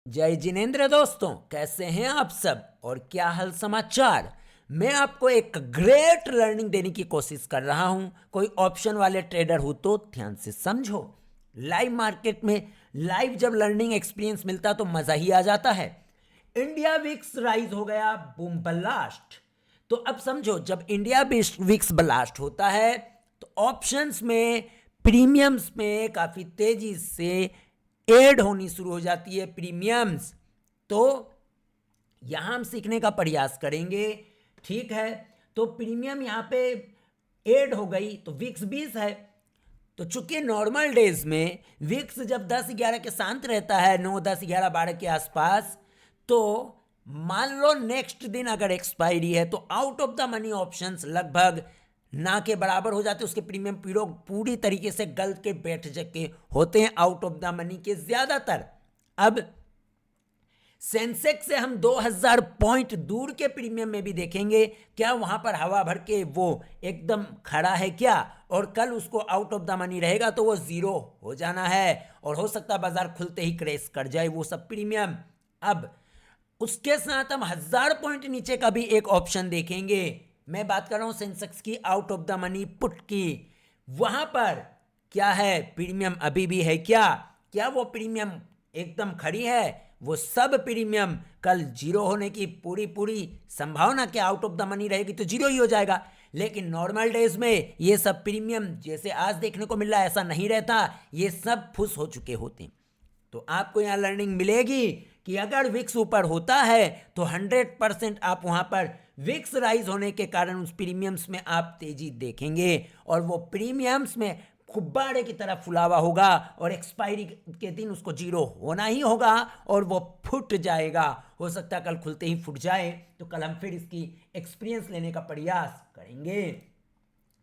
जय जिनेंद्र दोस्तों, कैसे हैं आप सब और क्या हाल समाचार। मैं आपको एक ग्रेट लर्निंग देने की कोशिश कर रहा हूं। कोई ऑप्शन वाले ट्रेडर हो तो ध्यान से समझो। लाइव मार्केट में लाइव जब लर्निंग एक्सपीरियंस मिलता तो मजा ही आ जाता है। इंडिया विक्स राइज हो गया, बूम ब्लास्ट। तो अब समझो, जब इंडिया विक्स ब्लास्ट होता है तो ऑप्शंस में प्रीमियम्स में काफी तेजी से ऐड होनी शुरू हो जाती है प्रीमियम्स। तो यहां हम सीखने का प्रयास करेंगे। ठीक है, तो प्रीमियम यहां पे ऐड हो गई तो विक्स 20 है। तो चूंकि नॉर्मल डेज में विक्स जब 10-11 के शांत रहता है, 9, 10, 11, 12 के आसपास, तो मान लो नेक्स्ट दिन अगर एक्सपायरी है तो out of the money options लगभग ना के बराबर हो जाते हैं। उसके प्रीमियम पीरियड पूरी तरीके से गल के बैठ के होते हैं, आउट ऑफ द मनी के ज्यादातर। अब सेंसेक्स से हम 2000 पॉइंट दूर के प्रीमियम में भी देखेंगे क्या वहां पर हवा भर के वो एकदम खड़ा है क्या, और कल उसको आउट ऑफ द मनी रहेगा तो वो जीरो हो जाना है और हो सकता है बाजार खुलते ही क्रैश कर जाए वो सब प्रीमियम। अब उसके साथ हम 1000 पॉइंट नीचे का भी एक ऑप्शन देखेंगे। मैं बात कर रहा हूं सेंसेक्स की out of the money put की। वहां पर क्या है, प्रीमियम अभी भी है क्या, क्या वो प्रीमियम एकदम खड़ी है। वो सब प्रीमियम कल जीरो होने की पूरी पूरी संभावना, क्या आउट ऑफ द मनी रहेगी तो जीरो ही हो जाएगा। लेकिन नॉर्मल डेज में ये सब प्रीमियम जैसे आज देखने को मिल रहा है ऐसा नहीं रहता, ये सब फुस हो चुके होते हैं। तो आपको यहां लर्निंग मिलेगी कि अगर विक्स ऊपर होता है तो 100% आप वहां पर विक्स राइज होने के कारण उस प्रीमियम्स में आप तेजी देखेंगे और वो प्रीमियम्स में गुब्बारे की तरह फुलावा होगा और एक्सपायरी के दिन उसको जीरो होना ही होगा और वो फुट जाएगा। हो सकता है कल खुलते ही फुट जाए, तो कल हम फिर इसकी एक्सपीरियंस लेने का प्रयास करेंगे।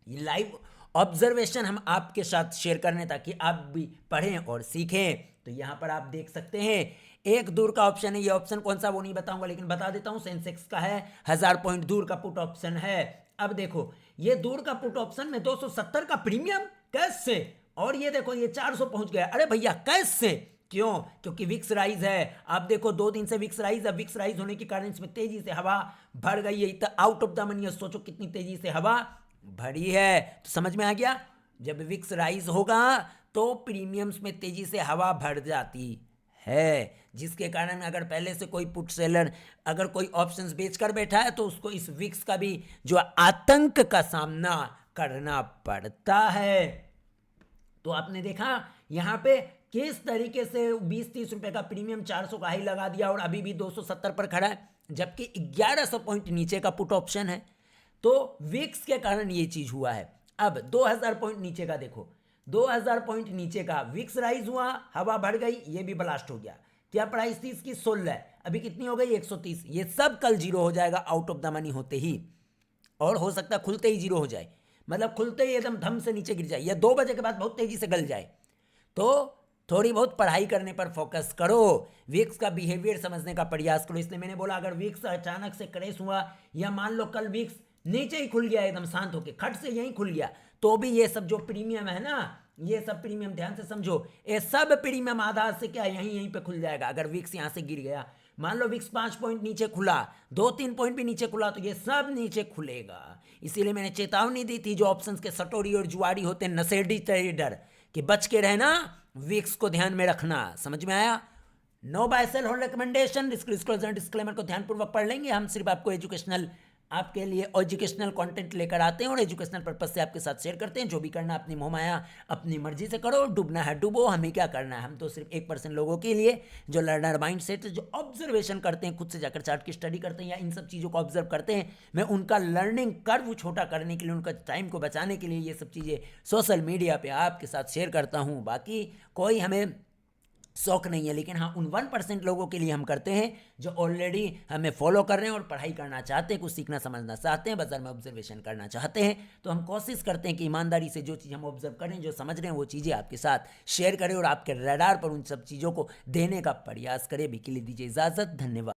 ये लाइव ऑब्जर्वेशन हम आपके साथ शेयर करने ताकि आप भी पढ़ें और सीखें। तो यहां पर आप देख सकते हैं एक दूर का ऑप्शन है। ये ऑप्शन कौन सा वो नहीं बताऊंगा, लेकिन बता देता हूं सेंसेक्स का है, 1000 पॉइंट दूर का पुट ऑप्शन है। अब देखो ये दूर का पुट ऑप्शन में 270 का प्रीमियम कैसे, और ये देखो ये 400 पहुंच गया। अरे भैया कैसे, क्यों, क्योंकि विक्स राइज है। आप देखो 2 दिन से विक्स राइज है, विक्स राइज होने के कारण इसमें तेजी से हवा भर गई है, आउट ऑफ द मनी है। सोचो कितनी तेजी से हवा भरी है, तो समझ में आ गया। जब विक्स राइज होगा तो प्रीमियम्स में तेजी से हवा भर जाती है, जिसके कारण अगर पहले से कोई पुट सेलर अगर कोई ऑप्शंस बेचकर बैठा है तो उसको इस विक्स का भी जो आतंक का सामना करना पड़ता है। तो आपने देखा यहां पे किस तरीके से 20-30 रुपए का प्रीमियम 400 का हाई लगा दिया और अभी भी 270 पर खड़ा है, जबकि 1100 पॉइंट नीचे का पुट ऑप्शन है। तो विक्स के कारण ये चीज हुआ है। अब 2000 पॉइंट नीचे का देखो, 2000 पॉइंट नीचे का विक्स राइज हुआ, हवा बढ़ गई, ये भी ब्लास्ट हो गया। क्या प्राइस थी इसकी 16, अभी कितनी हो गई 130। ये सब कल जीरो हो जाएगा आउट ऑफ द मनी होते ही, और हो सकता है खुलते ही जीरो हो जाए, मतलब खुलते ही एकदम धम से नीचे गिर जाए या 2 बजे के बाद बहुत तेजी से गल जाए। तो थोड़ी बहुत पढ़ाई करने पर फोकस करो, विक्स का बिहेवियर समझने का प्रयास करो। इसलिए मैंने बोला अगर विक्स अचानक से क्रैश हुआ या मान लो कल विक्स नीचे ही खुल गया एकदम शांत होके, खट से यहीं खुल गया, तो भी ये सब जो प्रीमियम है ना, ये सब प्रीमियम ध्यान से समझो, ये सब प्रीमियम आधार से क्या यहीं यहीं पे खुल जाएगा। अगर विक्स यहां से गिर गया, मान लो विक्स 5 पॉइंट नीचे खुला, 2-3 पॉइंट भी नीचे खुला, तो ये सब नीचे खुलेगा। इसीलिए मैंने चेतावनी दी थी जो ऑप्शंस के सटोरी और जुआरी होते हैं, नशेड़ी ट्रेडर, कि बच के रहना, विक्स को ध्यान में रखना। समझ में आया। No buy sell hold recommendation, disclaimer को ध्यानपूर्वक पढ़ लेंगे। हम सिर्फ आपको एजुकेशनल, आपके लिए एजुकेशनल कंटेंट लेकर आते हैं और एजुकेशनल पर्पस से आपके साथ शेयर करते हैं। जो भी करना है अपनी मोहमाया अपनी मर्जी से करो, डूबना है डूबो, हमें क्या करना है। हम तो सिर्फ 1% लोगों के लिए जो लर्नर माइंड सेट, जो ऑब्जर्वेशन करते हैं, खुद से जाकर चार्ट की स्टडी करते हैं या इन सब चीज़ों को ऑब्जर्व करते हैं, मैं उनका लर्निंग कर्व छोटा करने के लिए, उनका टाइम को बचाने के लिए ये सब चीज़ें सोशल मीडिया पर आपके साथ शेयर करता हूँ। बाकी कोई हमें शौक नहीं है, लेकिन हाँ उन 1% लोगों के लिए हम करते हैं जो ऑलरेडी हमें फॉलो कर रहे हैं और पढ़ाई करना चाहते हैं, कुछ सीखना समझना चाहते हैं, बाजार में ऑब्जर्वेशन करना चाहते हैं। तो हम कोशिश करते हैं कि ईमानदारी से जो चीज़ हम ऑब्जर्व करें, जो समझ रहे हैं, वो चीज़ें आपके साथ शेयर करें और आपके रडार पर उन सब चीज़ों को देने का प्रयास करें। भी के लिए दीजिए इजाज़त, धन्यवाद।